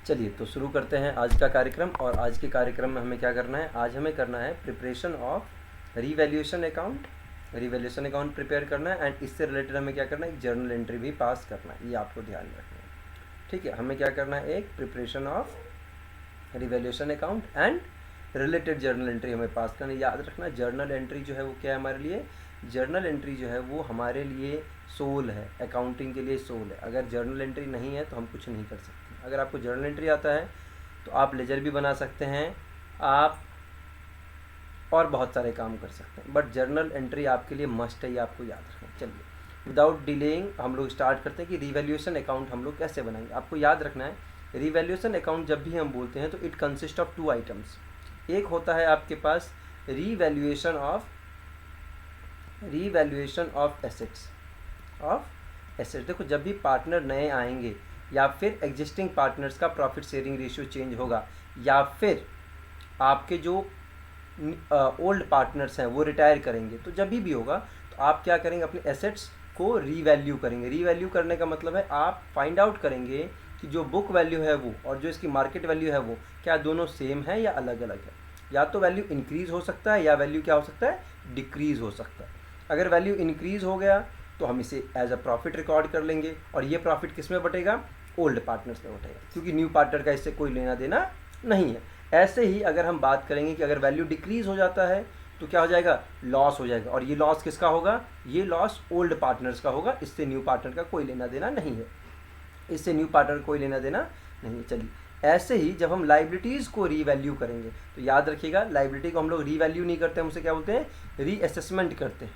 चलिए तो शुरू करते हैं आज का कार्यक्रम। और आज के कार्यक्रम में हमें क्या करना है, आज हमें करना है preparation of revaluation account. Revaluation account prepare करना है एंड इससे रिलेटेड हमें क्या करना है, एक जर्नल एंट्री भी पास करना है। ये आपको ध्यान में रखना है, ठीक है। हमें क्या करना है, एक preparation of revaluation account and related journal entry हमें पास करना है। याद रखना जर्नल एंट्री जो है वो क्या है हमारे लिए, जर्नल एंट्री जो है वो हमारे लिए सोल है, अकाउंटिंग के लिए सोल है। अगर जर्नल एंट्री नहीं है तो हम कुछ नहीं कर सकते। अगर आपको जर्नल एंट्री आता है तो आप लेजर भी बना सकते हैं, आप और बहुत सारे काम कर सकते हैं, बट जर्नल एंट्री आपके लिए मस्ट है, ये आपको याद रखना है। चलिए विदाउट डिलेइंग हम लोग स्टार्ट करते हैं कि रीवैल्यूएशन अकाउंट हम लोग कैसे बनाएंगे। आपको याद रखना है रीवैल्यूएशन अकाउंट जब भी हम बोलते हैं तो it consist of two items. एक होता है आपके पास रीवैल्यूएशन ऑफ एसेट्स, देखो जब भी पार्टनर नए आएंगे या फिर एग्जिस्टिंग पार्टनर्स का प्रॉफिट शेयरिंग रेशियो चेंज होगा या फिर आपके जो ओल्ड पार्टनर्स हैं वो रिटायर करेंगे, तो जब भी होगा तो आप क्या करेंगे, अपने एसेट्स को रीवैल्यू करेंगे। रीवैल्यू करने का मतलब है आप फाइंड आउट करेंगे कि जो बुक वैल्यू है वो और जो इसकी मार्केट वैल्यू है वो क्या दोनों सेम है या अलग अलग है। या तो वैल्यू इंक्रीज हो सकता है या वैल्यू क्या हो सकता है, डिक्रीज हो सकता है। अगर वैल्यू इंक्रीज हो गया तो हम इसे एज अ प्रॉफिट रिकॉर्ड कर लेंगे और ये प्रॉफिट किस में बटेगा, ओल्ड पार्टनर्स में बटेगा, क्योंकि न्यू पार्टनर का इससे कोई लेना देना नहीं है। ऐसे ही अगर हम बात करेंगे कि अगर वैल्यू डिक्रीज हो जाता है तो क्या हो जाएगा, लॉस हो जाएगा। और ये लॉस किसका होगा, ये लॉस ओल्ड पार्टनर्स का होगा, इससे न्यू पार्टनर का कोई लेना देना नहीं है, इससे न्यू पार्टनर कोई लेना देना नहीं है। चलिए ऐसे ही जब हम लाइबिलिटीज़ को रीवैल्यू करेंगे तो याद रखिएगा लाइबिलिटी को हम लोग रीवैल्यू नहीं करते, हम उसे क्या बोलते हैं, रीअसेसमेंट करते हैं।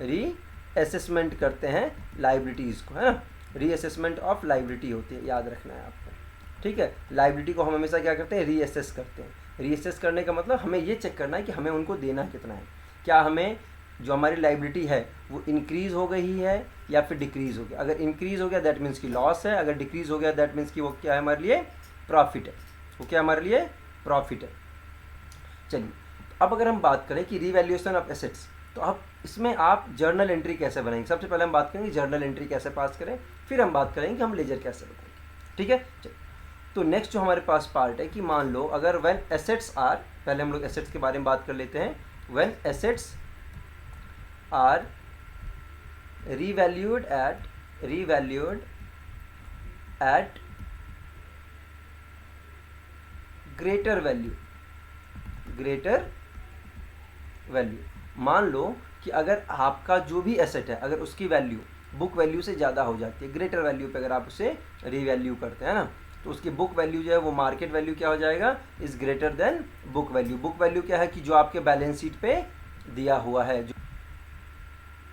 रीअसेसमेंट करते हैं लाइबिलिटीज़ को, है ना, रीअसेसमेंट ऑफ लाइबिलिटी होती है, याद रखना है आपको, ठीक है। लाइबिलिटी को हम हमेशा क्या करते हैं, रीअसेस करते हैं। रीअसेस करने का मतलब हमें ये चेक करना है कि हमें उनको देना कितना है, क्या हमें जो हमारी लाइबिलिटी है वो इंक्रीज़ हो गई है या फिर डिक्रीज़ हो गया। अगर इंक्रीज़ हो गया दैट मीन्स की लॉस है, अगर डिक्रीज़ हो गया दैट मीन्स की वो क्या है हमारे लिए, प्रॉफिट है। वो क्या हमारे लिए, प्रॉफिट है। चलिए अब अगर हम बात करें कि रीवैल्यूएशन ऑफ एसेट्स, तो अब इसमें आप जर्नल एंट्री कैसे बनाएंगे। सबसे पहले हम बात करेंगे जर्नल एंट्री कैसे पास करें, फिर हम बात करेंगे कि हम लेजर कैसे बनाएंगे, ठीक है। चलिए तो नेक्स्ट जो हमारे पास पार्ट है कि मान लो अगर व्हेन एसेट्स आर, पहले हम लोग एसेट्स के बारे में बात कर लेते हैं। When assets are revalued at greater value। मान लो कि अगर आपका जो भी एसेट है अगर उसकी वैल्यू बुक वैल्यू से ज़्यादा हो जाती है, ग्रेटर वैल्यू पे अगर आप उसे रीवैल्यू करते हैं ना, तो उसकी बुक वैल्यू जो है वो मार्केट वैल्यू क्या हो जाएगा, is greater than book value. Book value क्या है कि जो आपके बैलेंस शीट पे दिया हुआ है, जो,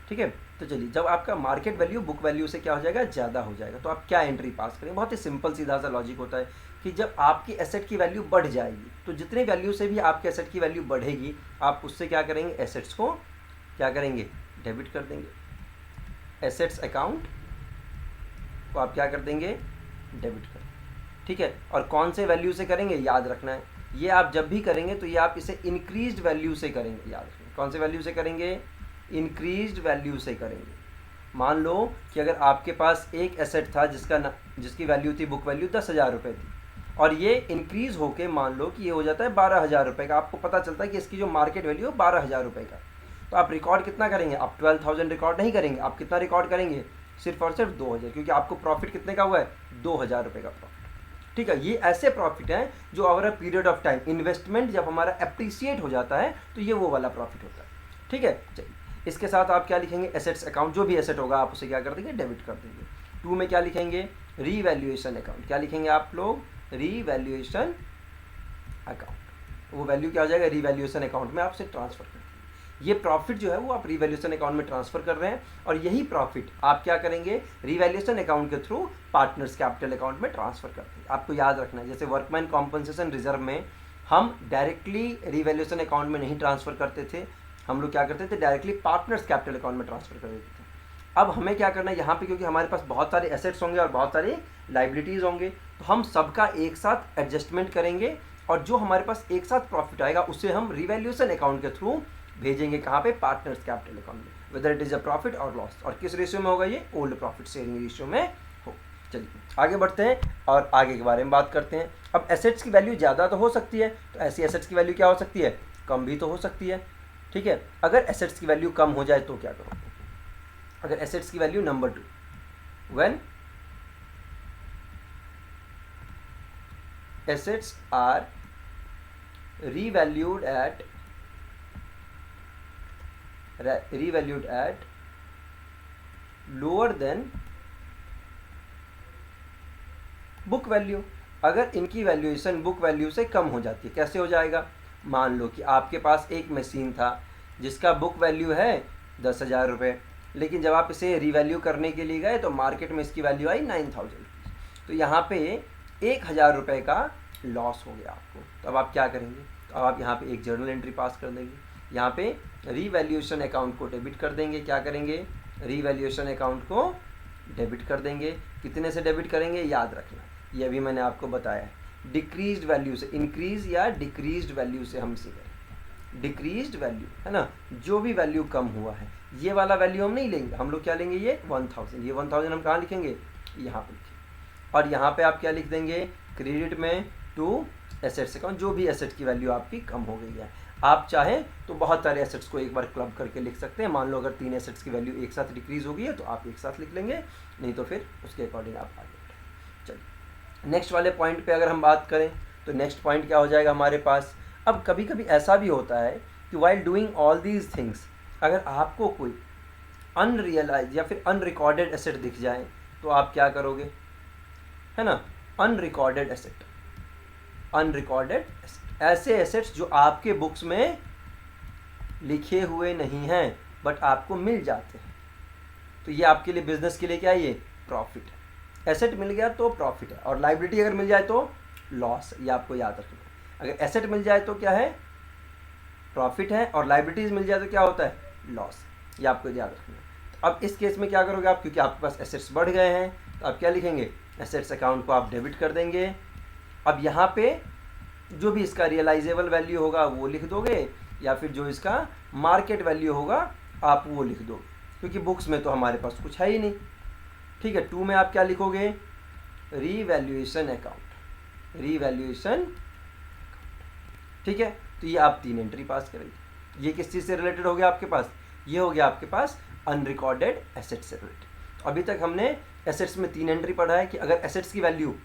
ठीक है। तो चलिए जब आपका मार्केट वैल्यू बुक वैल्यू से क्या हो जाएगा, ज़्यादा हो जाएगा, तो आप क्या एंट्री पास करेंगे। बहुत ही सिंपल सीधा सा लॉजिक होता है कि जब आपकी एसेट की वैल्यू बढ़ जाएगी तो जितने वैल्यू से भी आपके एसेट की वैल्यू बढ़ेगी आप उससे क्या करेंगे, एसेट्स को क्या करेंगे, डेबिट कर देंगे। एसेट्स अकाउंट को आप क्या कर देंगे, डेबिट कर, ठीक है। और कौन से वैल्यू से करेंगे, याद रखना है ये आप जब भी करेंगे तो ये आप इसे इंक्रीज्ड वैल्यू से करेंगे। याद रखना कौन से वैल्यू से करेंगे, इंक्रीज्ड वैल्यू से करेंगे। मान लो कि अगर आपके पास एक एसेट था जिसकी वैल्यू थी, बुक वैल्यू 10,000 रुपये थी, और ये इंक्रीज़ होके मान लो कि ये हो जाता है 12,000 रुपये का। आपको पता चलता है कि इसकी जो मार्केट वैल्यू है 12,000 रुपये का, तो आप रिकॉर्ड कितना करेंगे, आप 12,000 रिकॉर्ड नहीं करेंगे, आप कितना रिकॉर्ड करेंगे, सिर्फ और सिर्फ 2,000, क्योंकि आपको प्रॉफिट कितने का हुआ है, 2,000 रुपये का प्रॉफिट, ठीक है। ये ऐसे प्रॉफिट है जो over a period of time, investment जब हमारा अप्रिसिएट हो जाता है तो ये वो वाला प्रॉफिट होता है, ठीक है। चलिए इसके साथ आप क्या लिखेंगे, एसेट्स अकाउंट, जो भी एसेट होगा आप उसे क्या कर देंगे, डेबिट कर देंगे। 2 में क्या लिखेंगे, रीवैल्यूएशन अकाउंट। क्या लिखेंगे आप लोग, रीवैल्यूएशन अकाउंट। वो वैल्यू क्या हो जाएगा, रीवैल्यूएशन अकाउंट में आपसे ट्रांसफर कर देंगे। ये प्रॉफिट जो है वो आप रीवैल्यूएशन अकाउंट में ट्रांसफर कर रहे हैं, और यही प्रॉफिट आप क्या करेंगे, रीवैल्यूएशन अकाउंट के थ्रू पार्टनर्स कैपिटल अकाउंट में ट्रांसफर कर देंगे। आपको याद रखना है जैसे वर्कमैन कॉम्पनसेशन रिजर्व में हम डायरेक्टली रीवैल्यूएशन अकाउंट में नहीं ट्रांसफर करते थे, हम लोग क्या करते थे, डायरेक्टली पार्टनर्स कैपिटल अकाउंट में ट्रांसफर कर देते थे। अब हमें क्या करना है यहाँ पे, क्योंकि हमारे पास बहुत सारे एसेट्स होंगे और बहुत सारी लाइबिलिटीज़ होंगे, तो हम सबका एक साथ एडजस्टमेंट करेंगे और जो हमारे पास एक साथ प्रॉफिट आएगा उसे हम रिवैल्यूएशन अकाउंट के थ्रू भेजेंगे, कहाँ पे, पार्टनर्स कैपिटल अकाउंट में, whether it is a profit और लॉस। और किस रेशियो में होगा ये, ओल्ड प्रॉफिट शेयरिंग रेशियो में हो। चलिए आगे बढ़ते हैं और आगे के बारे में बात करते हैं। अब एसेट्स की वैल्यू ज़्यादा तो हो सकती है, तो ऐसी एसेट्स की वैल्यू क्या हो सकती है, कम भी तो हो सकती है। ठीक है, अगर एसेट्स की वैल्यू कम हो जाए तो क्या करोगे? अगर एसेट्स की value number 2, when assets are revalued at lower than book value, अगर इनकी वैल्यूएशन बुक वैल्यू से कम हो जाती है, कैसे हो जाएगा? मान लो कि आपके पास एक मशीन था जिसका बुक वैल्यू है 10,000 रुपये, लेकिन जब आप इसे रीवैल्यू करने के लिए गए तो मार्केट में इसकी वैल्यू आई 9,000। तो यहाँ पे 1,000 रुपये का लॉस हो गया आपको। तो अब आप क्या करेंगे? तो अब आप यहाँ पे एक जर्नल एंट्री पास कर देंगे, यहाँ पे रीवैल्यूएशन अकाउंट को डेबिट कर देंगे। क्या करेंगे? रीवैल्यूएशन अकाउंट को डेबिट कर देंगे। कितने से डेबिट करेंगे याद रखना, ये अभी मैंने आपको बताया है। डिक्रीज्ड वैल्यू से, इंक्रीज या डिक्रीज्ड वैल्यू से हम इसे करेंगे। डिक्रीज्ड वैल्यू है ना, जो भी वैल्यू कम हुआ है, ये वाला वैल्यू हम नहीं लेंगे, हम लोग क्या लेंगे? ये 1000। ये 1000 हम कहाँ लिखेंगे? यहाँ पर लिखेंगे। और यहाँ पे आप क्या लिख देंगे? क्रेडिट में टू एसेट्स अकाउंट, जो भी एसेट की वैल्यू आपकी कम हो गई है। आप चाहें तो बहुत सारे एसेट्स को एक बार क्लब करके लिख सकते हैं। मान लो अगर 3 एसेट्स की वैल्यू एक साथ डिक्रीज हो गई है तो आप एक साथ लिख लेंगे, नहीं तो फिर उसके अकॉर्डिंग आप आगे बढ़ें। चलिए नेक्स्ट वाले पॉइंट पे अगर हम बात करें तो नेक्स्ट पॉइंट क्या हो जाएगा हमारे पास? अब कभी कभी ऐसा भी होता है कि while doing all these things, अगर आपको कोई अनरियलाइज या फिर अनरिकॉर्डेड एसेट दिख जाए तो आप क्या करोगे? है ना, अनरिकॉर्डेड एसेट, अनरिकॉर्डेड एसेट, ऐसे एसेट्स जो आपके बुक्स में लिखे हुए नहीं हैं बट आपको मिल जाते हैं, तो ये आपके लिए बिजनेस के लिए क्या है? ये प्रॉफिट है। एसेट मिल गया तो प्रॉफिट है, और लाइबिलिटी अगर मिल जाए तो लॉस है। ये आपको याद रखना है। अगर एसेट मिल जाए तो क्या है? प्रॉफिट है, और लाइबिलिटीज मिल जाए तो क्या होता है? लॉस। ये आपको याद रखना है। तो अब इस केस में क्या करोगे आप? क्योंकि आपके पास एसेट्स बढ़ गए हैं तो आप क्या लिखेंगे? एसेट्स अकाउंट को आप डेबिट कर देंगे। अब यहाँ पे जो भी इसका रियलाइजेबल वैल्यू होगा वो लिख दोगे, या फिर जो इसका मार्केट वैल्यू होगा आप वो लिख दोगे, क्योंकि बुक्स में तो हमारे पास कुछ है ही नहीं। ठीक है, 2 में आप क्या लिखोगे? Revaluation account, revaluation. ठीक है, तो ये आप 3 एंट्री पास करेंगे। ये किस चीज़ से रिलेटेड हो गया आपके पास? ये हो गया आपके पास अनरिकॉर्डेड एसेट से रिलेटेड। अभी तक हमने एसेट्स में 3 एंट्री पढ़ा है कि अगर एसेट्स की वैल्यू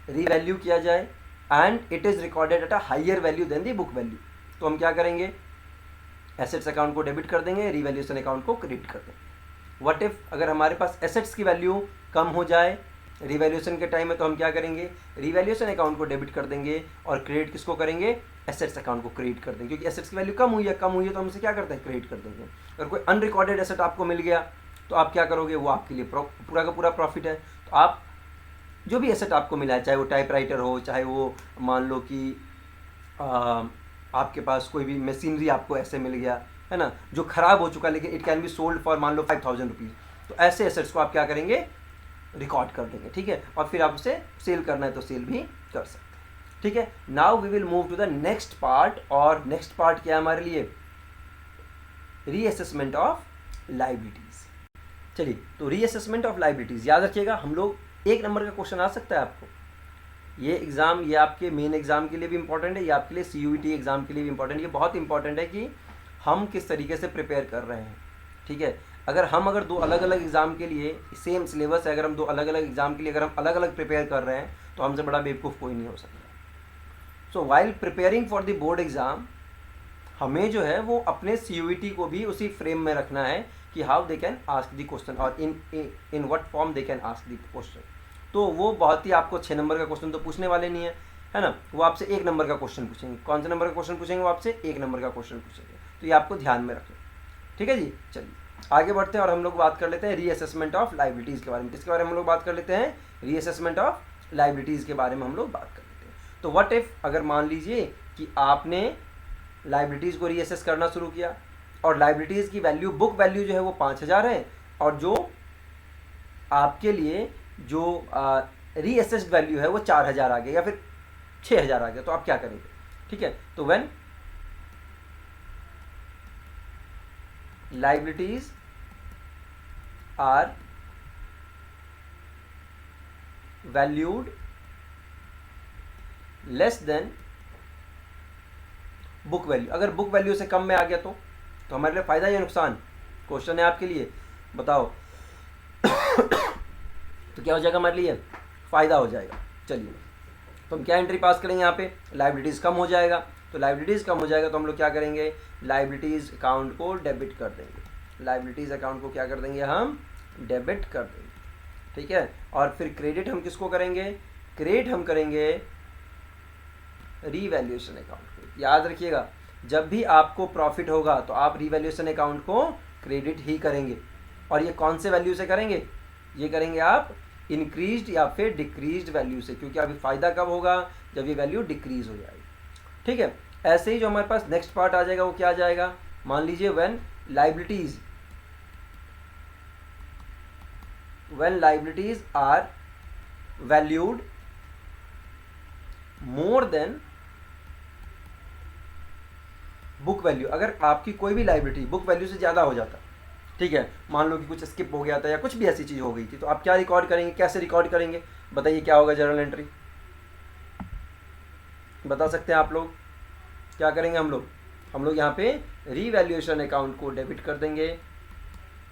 रीवैल्यू किया जाए and it is recorded at a higher value than the book value, तो हम क्या करेंगे? एसेट्स अकाउंट को डेबिट कर देंगे, रीवैल्यूएशन अकाउंट को क्रेडिट कर देंगे। व्हाट इफ अगर हमारे पास एसेट्स की वैल्यू कम हो जाए रिवैल्यूएशन के टाइम में, तो हम क्या करेंगे? रीवैल्यूएशन अकाउंट को डेबिट कर देंगे और क्रेडिट किसको करेंगे? एसेट्स अकाउंट को क्रेडिट कर देंगे, क्योंकि एसेट्स की वैल्यू कम हुई है तो हम इसे क्या करते हैं? क्रेडिट कर देंगे। अगर कोई अनरिकॉर्डेड एसेट आपको मिल गया तो आप क्या करोगे? वो आपके लिए पूरा का पूरा प्रॉफिट है। तो आप जो भी एसेट आपको मिला है, चाहे वो टाइपराइटर हो, चाहे वो मान लो कि आपके पास कोई भी मशीनरी आपको ऐसे मिल गया है ना, जो ख़राब हो चुका, लेकिन it can be sold for मान लो 5,000 रुपीज़, तो ऐसे एसेट्स को आप क्या करेंगे? रिकॉर्ड कर देंगे। ठीक है, और फिर आप उसे सेल करना है तो सेल भी कर सकते हैं। ठीक है, now we will move to the next part. और नेक्स्ट पार्ट क्या है हमारे लिए? Reassessment of liabilities. चलिए, तो रीअसेसमेंट ऑफ लाइबिलिटीज़ याद रखिएगा, हम लोग 1 नंबर का क्वेश्चन आ सकता है आपको। ये एग्ज़ाम, ये आपके मेन एग्ज़ाम के लिए भी इंपॉर्टेंट है, ये आपके लिए CUET एग्ज़ाम के लिए भी इंपॉर्टेंट है। ये बहुत इंपॉर्टेंट है कि हम किस तरीके से प्रिपेयर कर रहे हैं। ठीक है, अगर 2 अलग अलग एग्ज़ाम के लिए सेम सिलेबस है, अगर हम 2 अलग अलग एग्ज़ाम के लिए अगर हम अलग अलग प्रिपेयर कर रहे हैं तो हमसे बड़ा बेवकूफ़ कोई नहीं हो सकता। So while preparing for the board exam, हमें जो है वो अपने CUET को भी उसी फ्रेम में रखना है कि how they can ask the question और in what form they can ask the question. तो वो बहुत ही आपको 6 नंबर का क्वेश्चन तो पूछने वाले नहीं है ना, वो आपसे 1 नंबर का क्वेश्चन पूछेंगे। कौन से नंबर का क्वेश्चन पूछेंगे? वो आपसे 1 नंबर का क्वेश्चन पूछेंगे। तो ये आपको ध्यान में रखें। ठीक है जी, चलिए आगे बढ़ते हैं और हम लोग बात कर लेते हैं रीअसेसमेंट ऑफ लाइबिलिटीज़ के बारे में। किसके बारे में हम लोग बात कर लेते हैं? रीअसेसमेंट ऑफ लाइबिलिटीज़ के बारे में हम लोग बात कर लेते हैं। तो व्हाट इफ अगर मान लीजिए कि आपने लाइबिलिटीज़ को रीअसेस करना शुरू किया और लाइबिलिटीज़ की वैल्यू, बुक वैल्यू जो है वो 5,000 है, और जो आपके लिए जो रीअसेस्ड वैल्यू है वो 4,000 आ गया या फिर 6,000 आ गया, तो आप क्या करेंगे? ठीक है, तो when liabilities are valued less than book value. अगर बुक वैल्यू से कम में आ गया तो हमारे लिए फायदा या नुकसान? क्वेश्चन है आपके लिए, बताओ। तो क्या हो जाएगा हमारे लिए? फायदा हो जाएगा। चलिए, तो हम क्या एंट्री पास करेंगे यहाँ पे? लाइबिलिटीज़ कम हो जाएगा। तो लाइबिलिटीज़ कम हो जाएगा तो हम लोग क्या करेंगे? लाइबिलिटीज़ अकाउंट को डेबिट कर देंगे। लाइबिलिटीज़ अकाउंट को क्या कर देंगे? हम डेबिट कर देंगे, ठीक है। और फिर क्रेडिट हम किसको करेंगे? क्रेडिट हम करेंगे रीवैल्यूएशन अकाउंट को। याद रखिएगा, जब भी आपको प्रॉफिट होगा तो आप रीवैल्यूएशन अकाउंट को क्रेडिट ही करेंगे। और ये कौन से वैल्यू से करेंगे? ये करेंगे आप इंक्रीज्ड या फिर डिक्रीज्ड वैल्यू से, क्योंकि अभी फ़ायदा कब होगा? जब ये वैल्यू डिक्रीज हो जाएगी, ठीक है। ऐसे ही जो हमारे पास नेक्स्ट पार्ट आ जाएगा वो क्या आ जाएगा? मान लीजिए when liabilities are valued more than book value. अगर आपकी कोई भी लाइबिलिटी बुक वैल्यू से ज़्यादा हो जाता, ठीक है, मान लो कि कुछ स्किप हो गया था या कुछ भी ऐसी चीज़ हो गई थी, तो आप क्या रिकॉर्ड करेंगे? कैसे रिकॉर्ड करेंगे? बताइए क्या होगा जर्नल एंट्री? बता सकते हैं आप लोग? क्या करेंगे हम लोग यहाँ पे रीवैल्यूएशन अकाउंट को डेबिट कर देंगे।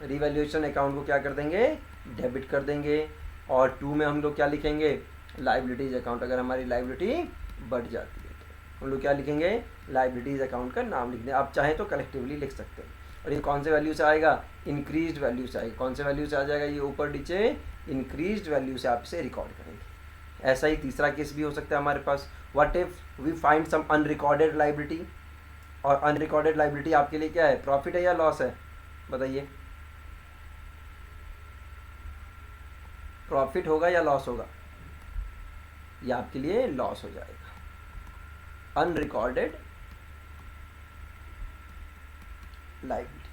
रीवैल्यूएशन अकाउंट को क्या कर देंगे? डेबिट कर देंगे। और 2 में हम लोग क्या लिखेंगे? Liabilities account. अगर हमारी लाइबिलिटी बढ़ जाती है तो हम लोग क्या लिखेंगे? लाइबिलिटीज़ अकाउंट का नाम लिख दें। आप चाहें तो कलेक्टिवली लिख सकते हैं। और ये कौन से वैल्यू से आएगा? इंक्रीज्ड वैल्यू से आएगा। कौन से वैल्यू से आ जाएगा? ये ऊपर नीचे इंक्रीज्ड वैल्यू से आप इसे रिकॉर्ड करेंगे। ऐसा ही तीसरा केस भी हो सकता है हमारे पास। What if we find some unrecorded liability? और अनरिकॉर्डेड लाइबिलिटी आपके लिए क्या है? प्रॉफिट है या लॉस है? बताइए, प्रॉफिट होगा या लॉस होगा? ये आपके लिए लॉस हो जाएगा। अनरिकॉर्डेड लाइबिलिटी,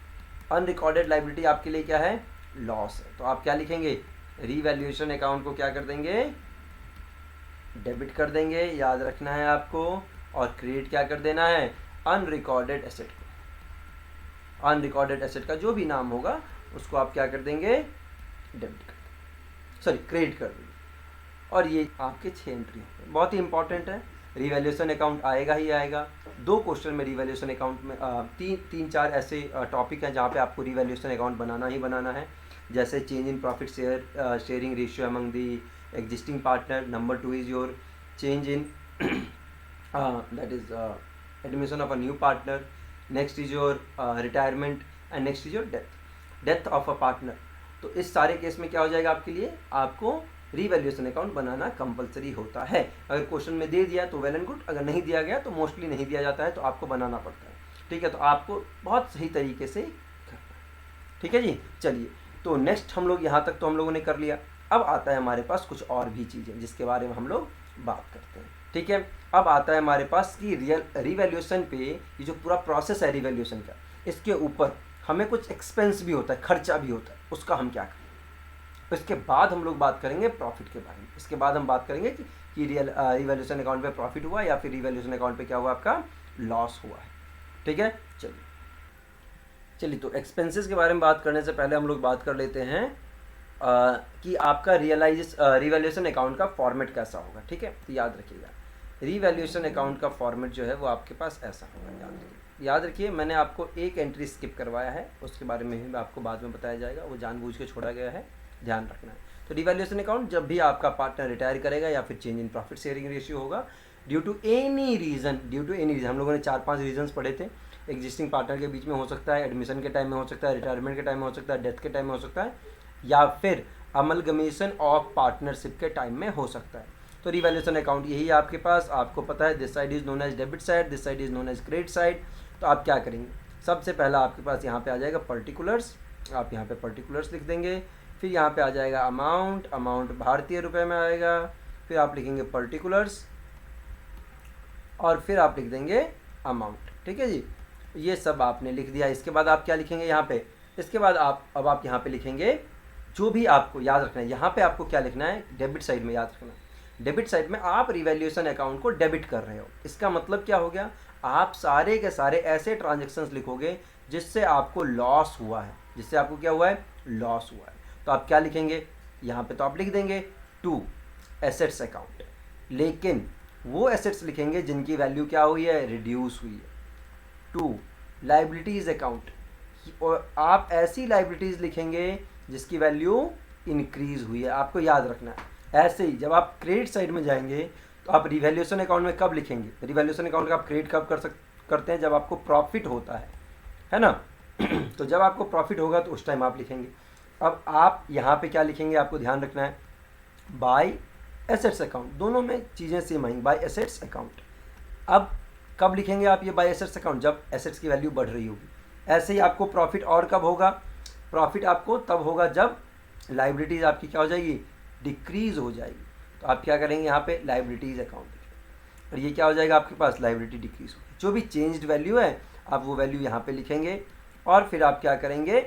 अनरिकॉर्डेड लाइबिलिटी आपके लिए क्या है? लॉस है। तो आप क्या लिखेंगे? रीवैल्यूएशन अकाउंट को क्या कर देंगे? डेबिट कर देंगे, याद रखना है आपको। और क्रेडिट क्या कर देना है? अनरिकॉर्डेड एसेट को। अनरिकॉर्डेड एसेट का जो भी नाम होगा उसको आप क्या कर देंगे? डेबिट कर देंगे, सॉरी क्रेडिट कर देंगे। और ये आपके 6 एंट्री होंगे। बहुत ही इंपॉर्टेंट है। रिवैल्यूएशन अकाउंट आएगा ही आएगा। 2 क्वेश्चन में रिवैल्यूएशन अकाउंट में 3-4 ऐसे टॉपिक हैं जहाँ पे आपको रिवैल्यूएशन अकाउंट बनाना ही बनाना है। जैसे change in profit sharing ratio among the existing partner. Number 2 is your change in that is admission of a new partner. Next is your retirement and next is your death of a partner. तो इस सारे case में क्या हो जाएगा आपके लिए? आपको रीवैल्यूएशन अकाउंट बनाना कंपलसरी होता है। अगर क्वेश्चन में दे दिया तो वेल एंड गुड, अगर नहीं दिया गया तो मोस्टली नहीं दिया जाता है तो आपको बनाना पड़ता है, ठीक है। तो आपको बहुत सही तरीके से करना है, ठीक है जी। चलिए, तो नेक्स्ट हम लोग यहाँ तक तो हम लोगों ने कर लिया। अब आता है हमारे पास कुछ और भी चीज़ें जिसके बारे में हम लोग बात करते हैं, ठीक है। अब आता है हमारे पास कि रिवैल्यूएशन पे ये जो पूरा प्रोसेस है रिवैल्यूएशन का, इसके ऊपर हमें कुछ एक्सपेंस भी होता है, खर्चा भी होता है, उसका हम क्या करें? इसके बाद हम लोग बात करेंगे प्रॉफिट के बारे में। इसके बाद हम बात करेंगे कि रिवैल्यूएशन अकाउंट पे प्रॉफिट हुआ या फिर रिवैल्यूएशन अकाउंट पे क्या हुआ? आपका लॉस हुआ है, ठीक है। चलिए, तो एक्सपेंसेस के बारे में बात करने से पहले हम लोग बात कर लेते हैं कि आपका रिवैल्यूएशन अकाउंट का फॉर्मेट कैसा होगा, ठीक है। तो याद रखिएगा, रिवैल्यूएशन अकाउंट का फॉर्मेट जो है वो आपके पास ऐसा होगा। याद रखिए, मैंने आपको एक एंट्री स्किप करवाया है, उसके बारे में भी आपको बाद में बताया जाएगा, वो जानबूझ के छोड़ा गया है, ध्यान रखना है। तो रिवैल्यूएशन अकाउंट जब भी आपका पार्टनर रिटायर करेगा या फिर change in profit sharing ratio होगा ड्यू टू एनी रीज़न, हम लोगों ने 4-5 रीजंस पढ़े थे। एग्जिस्टिंग पार्टनर के बीच में हो सकता है, एडमिशन के टाइम में हो सकता है, रिटायरमेंट के टाइम में हो सकता है, डेथ के टाइम में हो सकता है, या फिर अमलगमेशन ऑफ पार्टनरशिप के टाइम में हो सकता है। तो रिवैल्यूएशन अकाउंट यही है आपके पास, आपको पता है this side is known as debit side, this side is known as credit side. तो आप क्या करेंगे? सबसे पहला आपके पास यहाँ पे आ जाएगा पर्टिकुलर्स, आप यहाँ पे पर्टिकुलर्स लिख देंगे। फिर यहाँ पे आ जाएगा अमाउंट भारतीय रुपए में आएगा। फिर आप लिखेंगे पर्टिकुलर्स और फिर आप लिख देंगे अमाउंट, ठीक है जी। ये सब आपने लिख दिया। इसके बाद आप क्या लिखेंगे यहाँ पे? इसके बाद आप यहाँ पे लिखेंगे जो भी आपको याद रखना है। यहाँ पे आपको क्या लिखना है? डेबिट साइड में याद रखना, डेबिट साइड में आप रिवैल्यूएशन अकाउंट को डेबिट कर रहे हो। इसका मतलब क्या हो गया? आप सारे के सारे ऐसे ट्रांजेक्शन्स लिखोगे जिससे आपको लॉस हुआ है, जिससे आपको क्या हुआ है? लॉस हुआ है। तो आप क्या लिखेंगे? यहाँ पे तो आप लिख देंगे 2, एसेट्स अकाउंट, लेकिन वो एसेट्स लिखेंगे जिनकी वैल्यू क्या हुई है, रिड्यूस हुई है। 2 लाइबिलिटीज़ अकाउंट, और आप ऐसी लाइबिलिटीज़ लिखेंगे जिसकी वैल्यू इंक्रीज हुई है। आपको याद रखना है। ऐसे ही जब आप क्रेडिट साइड में जाएंगे तो आप रिवैल्यूएशन अकाउंट में कब लिखेंगे, रिवैल्यूएशन अकाउंट का आप क्रेडिट कब करते हैं, जब आपको प्रॉफिट होता है ना। तो जब आपको प्रॉफिट होगा तो उस टाइम आप लिखेंगे। अब आप यहाँ पे क्या लिखेंगे, आपको ध्यान रखना है, बाय एसेट्स अकाउंट, दोनों में चीज़ें सेम आएंगी, बाय एसेट्स अकाउंट। अब कब लिखेंगे आप ये बाय एसेट्स अकाउंट, जब एसेट्स की वैल्यू बढ़ रही होगी। ऐसे ही आपको प्रॉफिट और कब होगा, प्रॉफिट आपको तब होगा जब लाइबिलिटीज़ आपकी क्या हो जाएगी, डिक्रीज हो जाएगी। तो आप क्या करेंगे, यहाँ पे लाइबिलिटीज़ अकाउंट लिखेंगे, और ये क्या हो जाएगा आपके पास, लाइबिलिटी डिक्रीज होगी। जो भी चेंज्ड वैल्यू है आप वो वैल्यू यहाँ पे लिखेंगे, और फिर आप क्या करेंगे,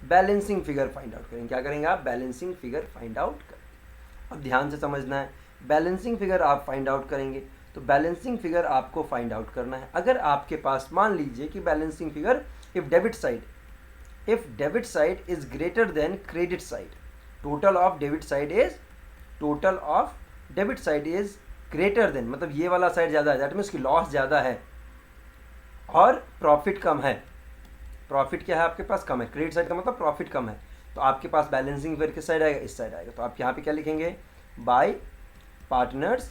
बैलेंसिंग फिगर फाइंड आउट करेंगे। क्या करेंगे आप, बैलेंसिंग फिगर फाइंड आउट करेंगे। अब ध्यान से समझना है, बैलेंसिंग फिगर आप फाइंड आउट करेंगे तो बैलेंसिंग फिगर आपको फाइंड आउट करना है। अगर आपके पास मान लीजिए कि balancing figure, if debit side is greater than credit side, total of debit side is greater than, मतलब ये वाला साइड ज़्यादा है, दैट मीन्स की लॉस ज़्यादा है और प्रॉफिट कम है। प्रॉफिट क्या है आपके पास, कम है, क्रेडिट साइड का मतलब प्रॉफिट कम है। तो आपके पास बैलेंसिंग फिगर किस साइड आएगा, इस साइड आएगा। तो आप यहाँ पे क्या लिखेंगे, बाय पार्टनर्स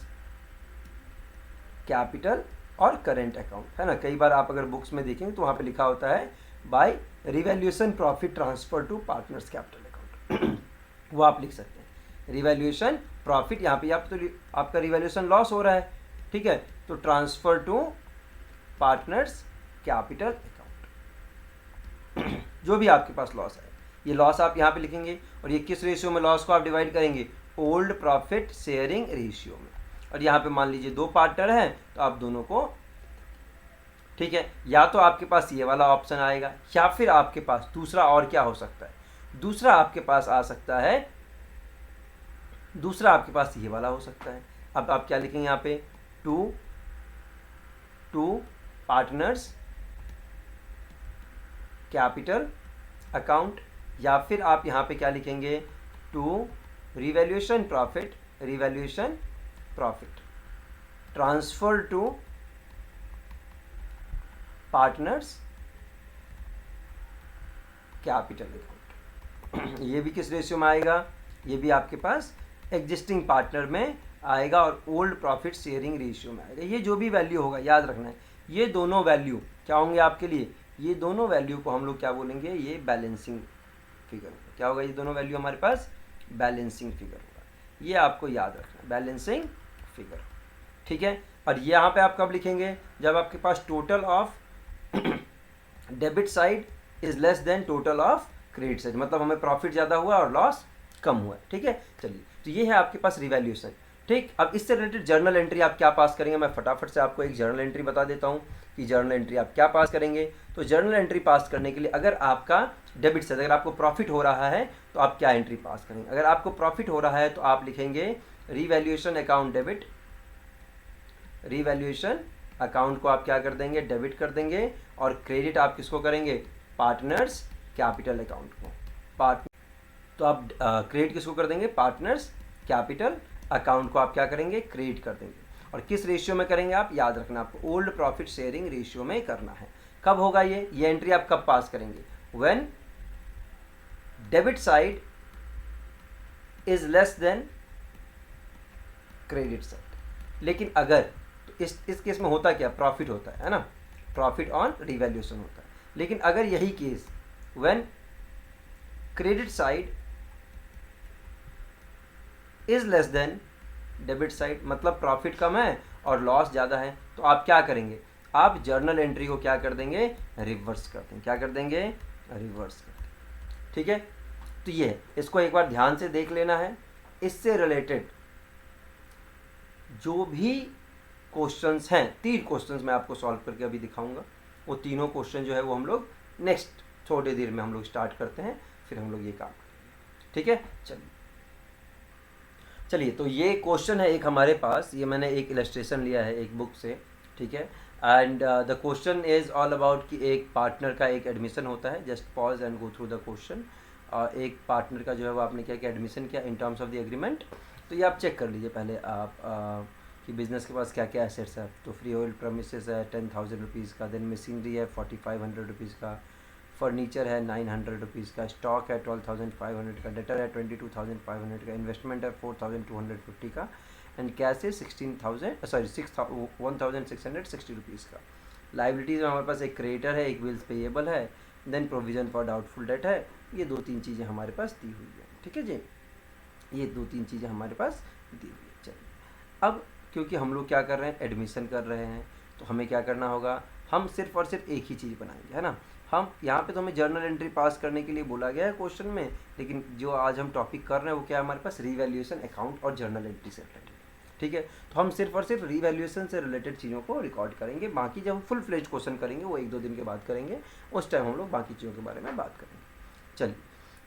कैपिटल और करेंट अकाउंट, है ना। कई बार आप अगर बुक्स में देखेंगे तो वहाँ पे लिखा होता है by revaluation profit transfer to partners capital account वो आप लिख सकते हैं। रिवैल्यूएशन प्रॉफिट, यहाँ पे आप तो आपका रिवैल्यूएशन लॉस हो रहा है, ठीक है, तो transfer to partners capital account जो भी आपके पास लॉस है, ये लॉस आप यहाँ पे लिखेंगे। और ये किस रेशियो में लॉस को आप डिवाइड करेंगे, ओल्ड प्रॉफिट शेयरिंग रेशियो में। और यहाँ पे मान लीजिए 2 पार्टनर हैं तो आप दोनों को, ठीक है, या तो आपके पास ये वाला ऑप्शन आएगा, या फिर आपके पास दूसरा और क्या हो सकता है, दूसरा आपके पास आ सकता है, दूसरा आपके पास ये वाला हो सकता है। अब आप क्या लिखेंगे यहाँ पे, टू पार्टनर्स कैपिटल अकाउंट, या फिर आप यहाँ पे क्या लिखेंगे, to revaluation profit transfer to partners capital account. ये भी किस रेशियो में आएगा, ये भी आपके पास एग्जिस्टिंग पार्टनर में आएगा और ओल्ड प्रॉफिट शेयरिंग रेशियो में आएगा। ये जो भी वैल्यू होगा, याद रखना है, ये दोनों वैल्यू क्या होंगे आपके लिए, ये दोनों वैल्यू को हम लोग क्या बोलेंगे, ये बैलेंसिंग फिगर क्या होगा, ये दोनों वैल्यू हमारे पास बैलेंसिंग फिगर होगा। ये आपको याद रखना है, बैलेंसिंग फिगर, ठीक है। और यहाँ पे आप कब लिखेंगे, जब आपके पास total of debit side is less than total of credit side, मतलब हमें प्रॉफिट ज़्यादा हुआ और लॉस कम हुआ, ठीक है। चलिए, तो ये है आपके पास रिवैल्यूएशन, ठीक। अब इससे रिलेटेड जर्नल एंट्री आप क्या पास करेंगे, मैं फटाफट से आपको एक जर्नल एंट्री बता देता हूँ कि जर्नल एंट्री आप क्या पास करेंगे। तो जर्नल एंट्री पास करने के लिए, अगर आपका डेबिट साइड, अगर आपको प्रॉफिट हो रहा है तो आप क्या एंट्री पास करेंगे। अगर आपको प्रॉफिट हो रहा है तो आप लिखेंगे revaluation account debit, revaluation account को आप क्या कर देंगे, डेबिट कर देंगे, और क्रेडिट आप किसको करेंगे, पार्टनर्स कैपिटल अकाउंट को। तो आप क्रेडिट किसको कर देंगे, पार्टनर्स कैपिटल अकाउंट को आप क्या करेंगे, क्रेडिट कर देंगे। और किस रेशियो में करेंगे आप, याद रखना, आपको ओल्ड प्रॉफिट शेयरिंग रेशियो में करना है। कब होगा ये एंट्री आप कब पास करेंगे, when debit side is less then credit side. लेकिन अगर तो इस केस में होता क्या, प्रॉफिट होता है ना, प्रॉफिट ऑन रिवैल्यूएशन होता है। लेकिन अगर यही case when credit side is less then debit side, मतलब प्रॉफिट कम है और लॉस ज़्यादा है, तो आप क्या करेंगे, आप जर्नल एंट्री को क्या कर देंगे, रिवर्स कर देंगे। क्या कर देंगे, रिवर्स कर देंगे, ठीक है। तो ये है, इसको एक बार ध्यान से देख लेना है। इससे रिलेटेड जो भी क्वेश्चंस हैं, 3 क्वेश्चंस मैं आपको सॉल्व करके अभी दिखाऊंगा। वो तीनों क्वेश्चन जो है वो हम लोग नेक्स्ट थोड़ी देर में हम लोग स्टार्ट करते हैं, फिर हम लोग ये काम करेंगे, ठीक है। चलिए, तो ये क्वेश्चन है एक हमारे पास, ये मैंने एक इलस्ट्रेशन लिया है एक बुक से, ठीक है। And the question is all about कि एक पार्टनर का एक एडमिशन होता है, just pause and go through the question. एक पार्टनर का जो है वो आपने क्या किया, एडमिशन किया in terms of the agreement, तो ये आप चेक कर लीजिए पहले आप कि बिज़नेस के पास क्या क्या एसेट्स है। तो फ्री होल्ड प्रमिसेस है 10,000 रुपीज़ का, देन मशीनरी है 4,500 रुपीज़ का, फर्नीचर है 900 रुपीज़ का, स्टॉक है 12,500 का, डेटर है 22,500 का, इन्वेस्टमेंट है 4,250 का, एंड कैश है 1,660 रुपीज़ का। लाइबिलिटीज़ में हमारे पास एक क्रेडिटर है, एक बिल्स पेएबल है, then provision for doubtful debt है। ये 2-3 चीज़ें हमारे पास दी हुई है, ठीक है जी, ये 2-3 चीज़ें हमारे पास दी हुई है। चलिए अब क्योंकि हम लोग क्या कर रहे हैं, एडमिशन कर रहे हैं, तो हमें क्या करना होगा, हम सिर्फ और सिर्फ एक ही चीज़ बनाएंगे, है ना। हम यहाँ पे तो हमें जर्नल एंट्री पास करने के लिए बोला गया है क्वेश्चन में, लेकिन जो आज हम टॉपिक कर रहे हैं वो क्या है हमारे पास, रीवैल्यूएशन अकाउंट और जर्नल एंट्री से रिलेटेड, ठीक है। तो हम सिर्फ और सिर्फ रीवैल्यूएशन से रिलेटेड चीज़ों को रिकॉर्ड करेंगे, बाकी जब हम फुल फ्लेज क्वेश्चन करेंगे वो 1-2 दिन के बाद करेंगे, उस टाइम हम लोग बाकी चीज़ों के बारे में बात करेंगे। चलिए,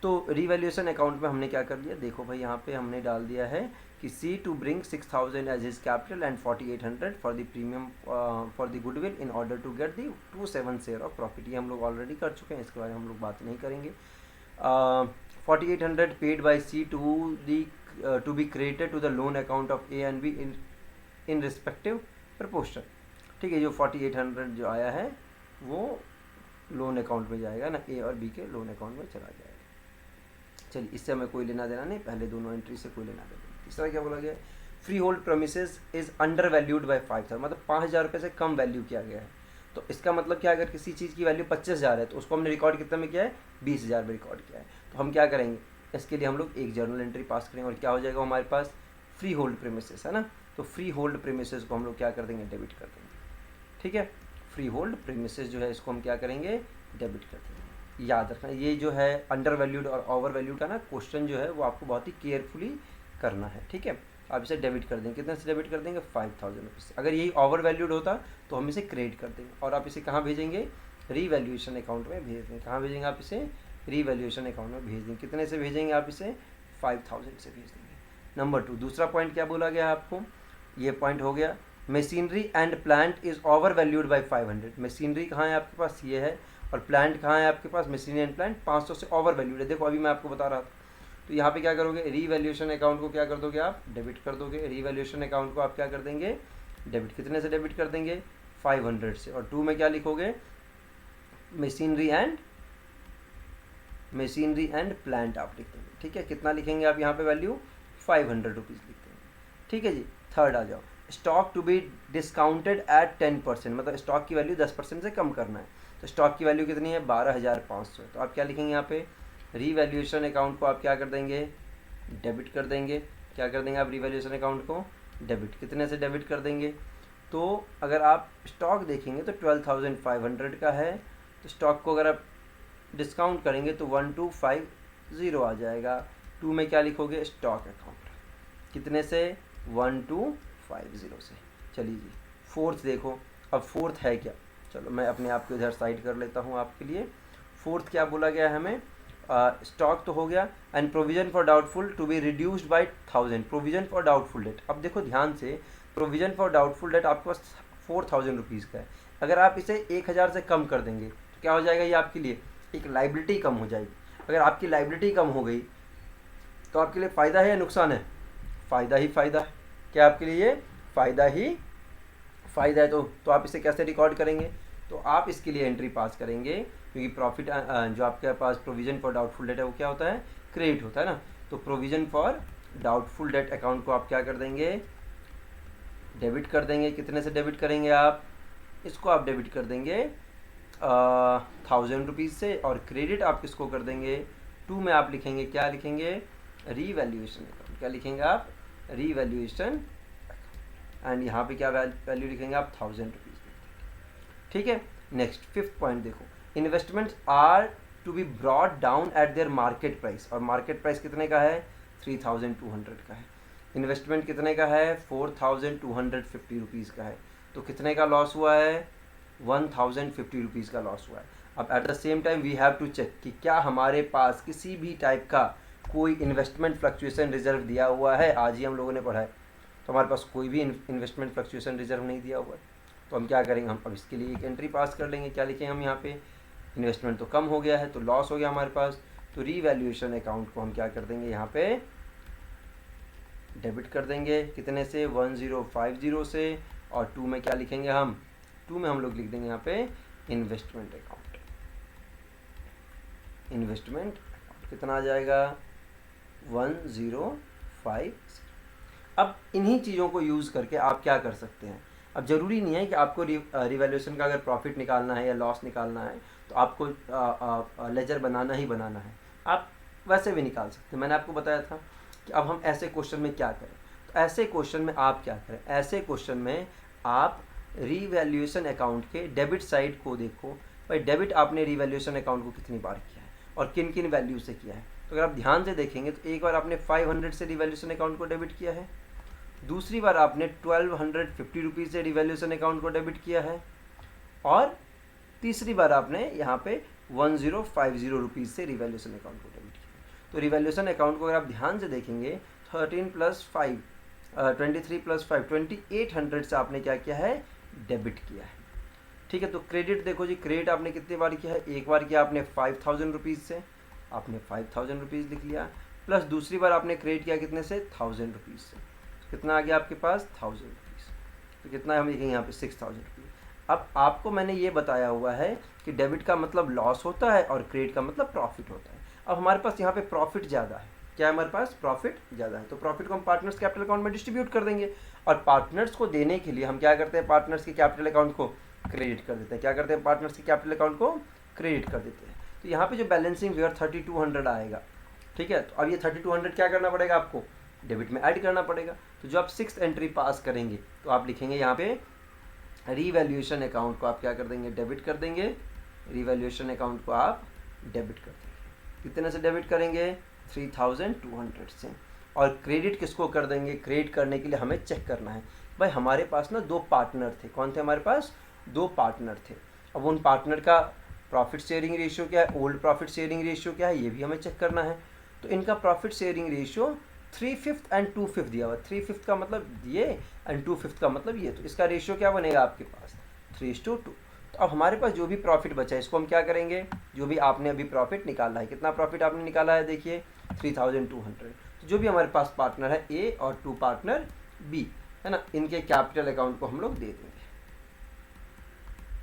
तो रीवैल्यूएशन अकाउंट में हमने क्या कर दिया, देखो भाई यहाँ पे हमने डाल दिया है कि C to bring 6,000 as his capital and 4,800 for the premium for the goodwill in order to get the 2/7 share of profit. ये हम लोग ऑलरेडी कर चुके हैं, इसके बारे में हम लोग बात नहीं करेंगे। 4,800 paid by C to B credited to the loan account of A and B in respective proportion, ठीक है। जो 4,800 जो आया है वो लोन अकाउंट में जाएगा ना, ए और बी के लोन अकाउंट में चला जाएगा। चलिए, इससे हमें कोई लेना देना नहीं, पहले दोनों एंट्री से कोई लेना देना। तीसरा क्या बोला गया, free hold premises is under valued by 5,000, मतलब 5,000 रुपये से कम वैल्यू किया गया है। तो इसका मतलब क्या है, अगर किसी चीज़ की वैल्यू 25,000 है तो उसको हमने रिकॉर्ड कितना में किया है, 20,000 में रिकॉर्ड किया है। तो हम क्या करेंगे, इसके लिए हम लोग एक जर्नल एंट्री पास करेंगे और क्या हो जाएगा हमारे पास, फ्री होल्ड प्रीमिसेस, है ना। तो फ्री होल्ड प्रीमिसेस को हम लोग क्या कर देंगे, डेबिट कर देंगे, ठीक है। फ्री होल्ड प्रीमिसेस जो है इसको हम क्या करेंगे, डेबिट कर देंगे। याद रखना, ये जो है अंडर वैल्यूड और ओवर वैल्यूड का ना क्वेश्चन जो है वो आपको बहुत ही केयरफुली करना है, ठीक है। आप इसे डेबिट कर देंगे, कितने से डेबिट कर देंगे, 5,000 रुपीज़ से। अगर यही ओवर वैल्यूड होता तो हम इसे क्रेडिट कर देंगे और आप इसे कहाँ भेजेंगे, रीवैल्यूएशन अकाउंट में भेज देंगे। कहाँ भेजेंगे आप इसे, रीवैल्यूएशन अकाउंट में भेज देंगे। कितने से भेजेंगे आप इसे, 5,000 से भेज देंगे। नंबर 2, दूसरा पॉइंट क्या बोला गया आपको, ये पॉइंट हो गया, machinery and plant is over valued by 500। Machinery कहाँ है आपके पास, ये है, और प्लांट कहाँ है आपके पास, मशीनरी एंड प्लांट 500 से ओवर वैल्यूड है। देखो अभी मैं आपको बता रहा था, तो यहाँ पे क्या करोगे, रीवैल्यूएशन अकाउंट को क्या कर दोगे आप, डेबिट कर दोगे। रीवैल्यूएशन अकाउंट को आप क्या कर देंगे, डेबिट। कितने से डेबिट कर देंगे, 500 से। और 2 में क्या लिखोगे, मशीनरी एंड प्लांट आप लिख देंगे, ठीक है। कितना लिखेंगे आप यहाँ पे वैल्यू, 500 रुपीज़ लिख देंगे, ठीक है जी। थर्ड आ जाओ, stock to be discounted at 10%, मतलब स्टॉक की वैल्यू 10% से कम करना है। तो स्टॉक की वैल्यू कितनी है, 12,500 है। तो आप क्या लिखेंगे यहाँ पे, रीवैल्यूएशन अकाउंट को आप क्या कर देंगे, डेबिट कर देंगे। क्या कर देंगे आप, रीवैल्यूएशन अकाउंट को डेबिट। कितने से डेबिट कर देंगे, तो अगर आप स्टॉक देखेंगे तो 12,500 का है, तो स्टॉक को अगर आप डिस्काउंट करेंगे तो 1250 आ जाएगा। 2 में क्या लिखोगे, स्टॉक अकाउंट। कितने से, 1250 से। चलिए जी, फोर्थ देखो, अब फोर्थ है क्या, चलो मैं अपने आप को इधर साइड कर लेता हूँ आपके लिए। फोर्थ क्या बोला गया है हमें, स्टॉक तो हो गया, and provision for doubtful to be reduced by 1000, provision for doubtful debt. अब देखो ध्यान से, प्रोविजन फॉर डाउटफुल डेट आपके पास 4,000 रुपीज़ का है। अगर आप इसे 1,000 से कम कर देंगे तो क्या हो जाएगा, ये आपके लिए एक लाइबिलिटी कम हो जाएगी। अगर आपकी लाइबिलिटी कम हो गई तो आपके लिए फ़ायदा है या नुकसान है, फ़ायदा ही फ़ायदा है। क्या आपके लिए फ़ायदा ही फ़ायदा है। तो आप इसे कैसे रिकॉर्ड करेंगे, तो आप इसके लिए एंट्री पास करेंगे, क्योंकि प्रॉफिट जो आपके पास प्रोविज़न फॉर डाउटफुल डेट है वो क्या होता है, क्रेडिट होता है ना। तो provision for doubtful date account को आप क्या कर देंगे, डेबिट कर देंगे। कितने से डेबिट करेंगे आप, इसको आप डेबिट कर देंगे 1,000 रुपीज़ से, और क्रेडिट आप किसको कर देंगे, 2 में आप लिखेंगे, क्या लिखेंगे, रीवैल्यूएशन अकाउंट। क्या लिखेंगे आप, रीवैल्यूएशन, एंड यहाँ पे क्या वैल्यू लिखेंगे आप, 1,000 रुपीज़, ठीक है। नेक्स्ट 5th पॉइंट देखो, investments are to be brought down at their market price, और मार्केट प्राइस कितने का है, 3,200 का है। इन्वेस्टमेंट कितने का है, 4,250 रुपीज़ का है। तो कितने का लॉस हुआ है, 1,050 रुपीज़ का लॉस हुआ है। अब at the same time we have to check कि क्या हमारे पास किसी भी टाइप का कोई इन्वेस्टमेंट फ्लक्चुएशन रिजर्व दिया हुआ है। आज ही हम लोगों ने पढ़ा है, तो हमारे पास कोई भी इन्वेस्टमेंट फ्लक्चुएशन रिजर्व नहीं दिया हुआ है। तो हम क्या करेंगे, हम अब इसके लिए एक एंट्री पास कर लेंगे। क्या लिखेंगे हम यहाँ पे, इन्वेस्टमेंट तो कम हो गया है तो लॉस हो गया हमारे पास, तो रीवैल्यूएशन अकाउंट को हम क्या कर देंगे, यहाँ पे डेबिट कर देंगे कितने से 1050 से, और 2 में क्या लिखेंगे हम, 2 में हम लोग लिख देंगे यहाँ पे इन्वेस्टमेंट अकाउंट। इन्वेस्टमेंट अकाउंट कितना आ जाएगा 1050। अब इन्हीं चीज़ों को यूज़ करके आप क्या कर सकते हैं, अब ज़रूरी नहीं है कि आपको रिवैल्यूएशन का अगर प्रॉफिट निकालना है या लॉस निकालना है तो आपको लेजर बनाना ही बनाना है, आप वैसे भी निकाल सकते हैं। मैंने आपको बताया था कि अब हम ऐसे क्वेश्चन में क्या करें, तो ऐसे क्वेश्चन में आप क्या करें, ऐसे क्वेश्चन में आप रिवैल्यूएशन अकाउंट के डेबिट साइड को देखो, भाई डेबिट आपने रिवैल्यूएशन अकाउंट को कितनी बार किया है और किन किन वैल्यू से किया है। तो अगर आप ध्यान से देखेंगे तो एक बार आपने 500 से रिवैल्यूएशन अकाउंट को डेबिट किया है, दूसरी बार आपने 1250 रुपीज़ से रिवैल्यूएशन अकाउंट को डेबिट किया है, और तीसरी बार आपने यहाँ पे 1050 रुपीज़ से रिवैल्यूएशन अकाउंट को डेबिट किया। तो रिवैल्यूएशन अकाउंट को अगर आप ध्यान से देखेंगे 13 + 5 23 + 5 2800 से आपने क्या किया है, डेबिट किया है। ठीक है, तो क्रेडिट देखो जी, क्रेडिट आपने कितनी बार किया है, एक बार किया आपने 5000 रुपीज़ से, आपने 5000 रुपीज़ लिख लिया, प्लस दूसरी बार आपने क्रेडिट किया कितने से, 1000 रुपीज़ से। कितना आ गया आपके पास 1000 रुपीज़, तो कितना है हम लिखेंगे यहाँ पे 6000 रुपीज़। अब आपको मैंने ये बताया हुआ है कि डेबिट का मतलब लॉस होता है और क्रेडिट का मतलब प्रॉफिट होता है। अब हमारे पास यहाँ पे प्रॉफिट ज़्यादा है, क्या है हमारे पास, प्रॉफिट ज़्यादा है, तो प्रॉफिट को हम पार्टनर्स कैपिटल अकाउंट में डिस्ट्रीब्यूट कर देंगे, और पार्टनर्स को देने के लिए हम क्या करते हैं, पार्टनर्स के कैपिटल अकाउंट को क्रेडिट कर देते हैं। क्या करते हैं, पार्टनर्स के कैपिटल अकाउंट को क्रेडिट कर देते हैं। तो यहाँ पे जो बैलेंसिंग फिगर 3200 आएगा, ठीक है, तो अब ये 3200 क्या करना पड़ेगा आपको, डेबिट में ऐड करना पड़ेगा। तो जो आप 6th एंट्री पास करेंगे तो आप लिखेंगे यहाँ पे रिवैल्यूएशन अकाउंट को आप क्या कर देंगे, डेबिट कर देंगे, रिवैल्यूएशन अकाउंट को आप डेबिट कर देंगे। कितने से डेबिट करेंगे, 3200 से। और क्रेडिट किसको कर देंगे, क्रेडिट करने के लिए हमें चेक करना है, भाई हमारे पास ना 2 पार्टनर थे, कौन थे हमारे पास, 2 पार्टनर थे। अब उन पार्टनर का प्रॉफिट शेयरिंग रेशियो क्या है, ओल्ड प्रॉफिट शेयरिंग रेशियो क्या है, ये भी हमें चेक करना है। तो इनका प्रॉफिट शेयरिंग रेशियो 3/5 एंड 2/5 दिया हुआ, 3/5 का मतलब ये एंड 2/5 का मतलब ये, तो इसका रेशियो क्या बनेगा आपके पास 3:2। तो अब हमारे पास जो भी प्रॉफिट बचा है इसको हम क्या करेंगे, जो भी आपने अभी प्रॉफिट निकाला है, कितना प्रॉफिट आपने निकाला है देखिए 3200, तो जो भी हमारे पास पार्टनर है ए और 2 पार्टनर बी है ना, इनके कैपिटल अकाउंट को हम लोग दे देंगे।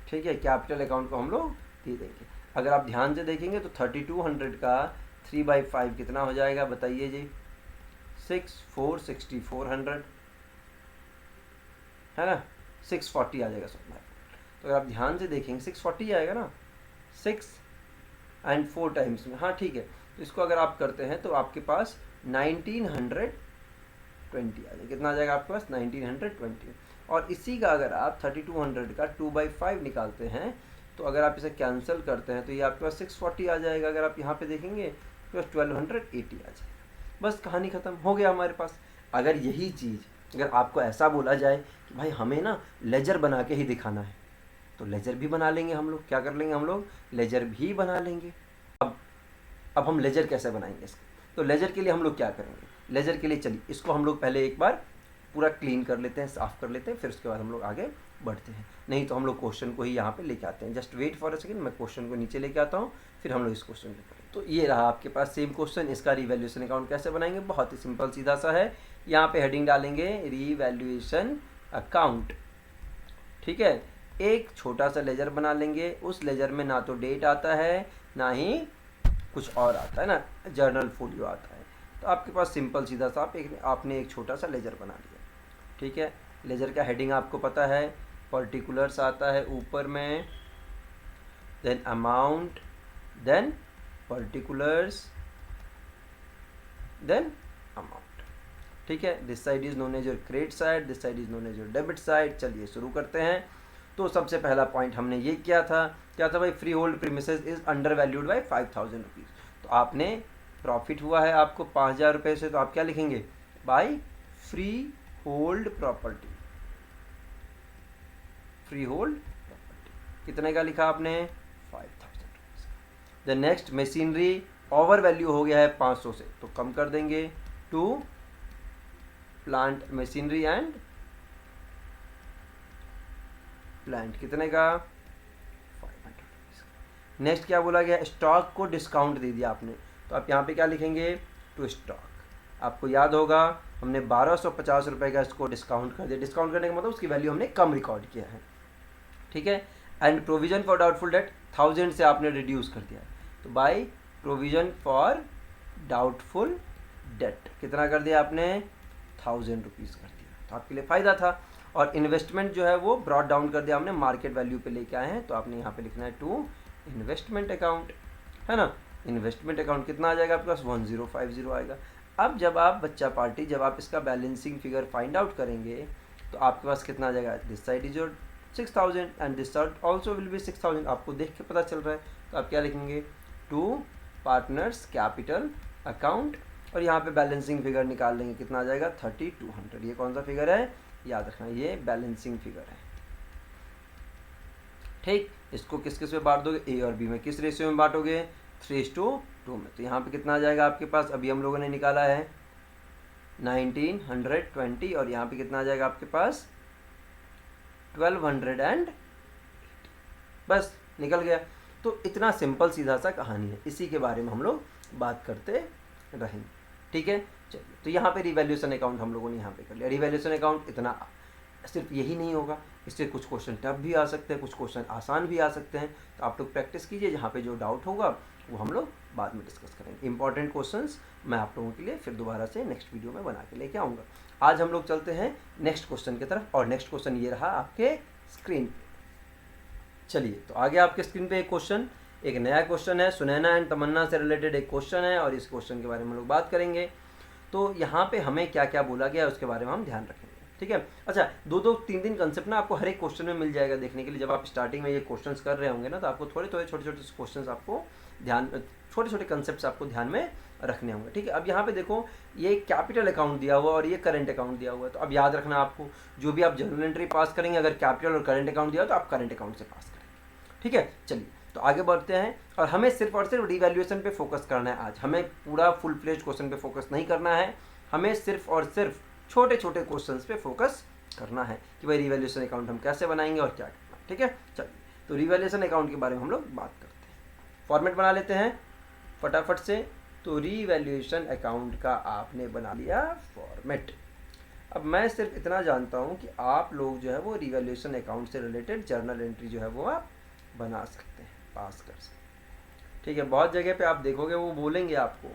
ठीक है, कैपिटल अकाउंट को हम लोग दे देंगे। अगर आप ध्यान से देखेंगे तो 3200 का 3/5 कितना हो जाएगा बताइए जी, 6400 है ना, 640 आ जाएगा सब। तो अगर आप ध्यान से देखेंगे 640 आएगा ना, 6 and 4 टाइम्स में, हाँ ठीक है। तो इसको अगर आप करते हैं तो आपके पास 1920 आ जाएगा, कितना आ जाएगा आपके पास 1920। और इसी का अगर आप 3200 का 2/5 निकालते हैं तो अगर आप इसे कैंसिल करते हैं तो ये आपके पास 640 आ जाएगा। अगर आप यहाँ पे देखेंगे तो 1280 आ जाएगा, बस कहानी ख़त्म हो गया हमारे पास। अगर यही चीज़ अगर आपको ऐसा बोला जाए कि भाई हमें ना लेजर बना के ही दिखाना है, तो लेजर भी बना लेंगे हम लोग, क्या कर लेंगे हम लोग, लेजर भी बना लेंगे। अब हम लेजर कैसे बनाएंगे इसका, तो लेजर के लिए हम लोग क्या करेंगे, लेजर के लिए चलिए इसको हम लोग पहले एक बार पूरा क्लीन कर लेते हैं, साफ़ कर लेते हैं, फिर उसके बाद हम लोग आगे बढ़ते हैं। नहीं तो हम लोग क्वेश्चन को ही यहाँ पे लेके आते हैं। Just wait for a second, मैं क्वेश्चन को नीचे लेके आता हूँ, फिर हम लोग इस क्वेश्चन को करें। तो ये रहा आपके पास सेम क्वेश्चन, इसका रिवैल्यूएशन अकाउंट कैसे बनाएंगे, बहुत ही सिंपल सीधा सा है। यहाँ पे हेडिंग डालेंगे रिवैल्यूएशन अकाउंट, ठीक है। एक छोटा सा लेजर बना लेंगे, उस लेजर में ना तो डेट आता है ना ही कुछ और आता है ना, जर्नल फोलियो आता है। तो आपके पास सिंपल सीधा सा आपने एक छोटा सा लेजर बना लिया, ठीक है। लेजर का हेडिंग आपको पता है, पर्टिकुलर्स आता है ऊपर में, then amount, then particulars, then amount, ठीक है। This side is known as your credit side, this side is known as your debit side. चलिए शुरू करते हैं। तो सबसे पहला पॉइंट हमने ये किया था, क्या था भाई, free hold premises is under valued by 5000 rupees. तो आपने प्रॉफिट हुआ है आपको 5000 रुपये से, तो आप क्या लिखेंगे, by freehold property, freehold property कितने का लिखा आपने 5000 rupees. The next machinery over value हो गया है 500 से, तो कम कर देंगे to plant machinery and plant कितने का 500 रुपीज़। नेक्स्ट क्या बोला गया, स्टॉक को डिस्काउंट दे दिया आपने, तो आप यहाँ पे क्या लिखेंगे, टू स्टॉक। आपको याद होगा हमने 1250 रुपये का इसको डिस्काउंट कर दिया। डिस्काउंट करने का मतलब उसकी वैल्यू हमने कम रिकॉर्ड किया है, ठीक है। And provision for doubtful date 1000 से आपने रिड्यूस कर दिया है, तो by provision for doubtful date कितना कर दिया आपने, 1000 रुपीज़ कर दिया, तो आपके लिए फ़ायदा था। और इन्वेस्टमेंट जो है वो ब्रॉड डाउन कर दिया हमने, मार्केट वैल्यू पे लेके आए हैं, तो आपने यहाँ पे लिखना है टू इन्वेस्टमेंट अकाउंट, है ना। इन्वेस्टमेंट अकाउंट कितना आ जाएगा आपके पास, 1050 आएगा। अब जब आप बच्चा पार्टी, जब आप इसका बैलेंसिंग फिगर फाइंड आउट करेंगे तो आपके पास कितना आ जाएगा, this side is your 6000 and this side also will be 6000। आपको देख के पता चल रहा है, तो आप क्या लिखेंगे, टू पार्टनर्स कैपिटल अकाउंट, और यहाँ पे बैलेंसिंग फिगर निकाल लेंगे, कितना आ जाएगा 3200। ये कौन सा फिगर है, याद रखना, ये बैलेंसिंग फिगर है, ठीक। इसको किस किस में बांट दोगे, ए और बी में। किस रेशियो में बांटोगे, 3:2 में। तो यहाँ पे कितना आ जाएगा आपके पास, अभी हम लोगों ने निकाला है 1920, और यहाँ पे कितना आ जाएगा आपके पास 1200 बस निकल गया। तो इतना सिंपल सीधा सा कहानी है, इसी के बारे में हम लोग बात करते रहेंगे, ठीक है। चलिए, तो यहाँ पे रिवैल्यूएशन अकाउंट हम लोगों ने यहाँ पे कर लिया। रिवैल्यूएशन अकाउंट इतना, सिर्फ यही नहीं होगा, इससे कुछ क्वेश्चन टफ भी आ सकते हैं, कुछ क्वेश्चन आसान भी आ सकते हैं। तो आप लोग प्रैक्टिस कीजिए, जहाँ पे जो डाउट होगा वो हम लोग बाद में डिस्कस करेंगे। इंपॉर्टेंट क्वेश्चंस मैं आप लोगों के लिए फिर दोबारा से नेक्स्ट वीडियो में बना के लेके आऊँगा। आज हम लोग चलते हैं नेक्स्ट क्वेश्चन की तरफ, और नेक्स्ट क्वेश्चन ये रहा आपके स्क्रीन पे। चलिए, तो आगे आपके स्क्रीन पे एक क्वेश्चन, एक नया क्वेश्चन है, सुनैना एंड तमन्ना से रिलेटेड एक क्वेश्चन है, और इस क्वेश्चन के बारे में हम लोग बात करेंगे। तो यहाँ पे हमें क्या क्या बोला गया है उसके बारे में हम ध्यान रखेंगे, ठीक है। अच्छा, 2-3 कंसेप्ट ना आपको हर एक क्वेश्चन में मिल जाएगा देखने के लिए। जब आप स्टार्टिंग में ये क्वेश्चंस कर रहे होंगे ना, तो आपको थोड़े छोटे क्वेश्चंस आपको ध्यान, छोटे कंसेप्ट्स आपको ध्यान में रखने होंगे, ठीक है। अब यहाँ पे देखो, ये कैपिटल अकाउंट दिया हुआ और ये करंट अकाउंट दिया हुआ है। तो अब याद रखना आपको, जो भी आप जर्नल एंट्री पास करेंगे, अगर कैपिटल और करंट अकाउंट दिया हो तो आप करंट अकाउंट से पास करेंगे, ठीक है। चलिए, तो आगे बढ़ते हैं, और हमें सिर्फ और सिर्फ रिवैल्यूएशन पे फोकस करना है आज। हमें पूरा फुल फ्लेज क्वेश्चन पे फोकस नहीं करना है, हमें सिर्फ और सिर्फ छोटे क्वेश्चंस पे फोकस करना है कि भाई रिवैल्यूएशन अकाउंट हम कैसे बनाएंगे और क्या करना है, ठीक है। चलिए, तो रिवैल्यूएशन अकाउंट के बारे में हम लोग बात करते हैं। फॉर्मेट बना लेते हैं फटाफट से। तो रिवैल्यूएशन अकाउंट का आपने बना लिया फॉर्मेट। अब मैं सिर्फ इतना जानता हूँ कि आप लोग जो है वो रिवैल्यूएशन अकाउंट से रिलेटेड जर्नल एंट्री जो है वो आप बना सकते हैं, पास कर सकते हैं, ठीक है। बहुत जगह पे आप देखोगे वो बोलेंगे आपको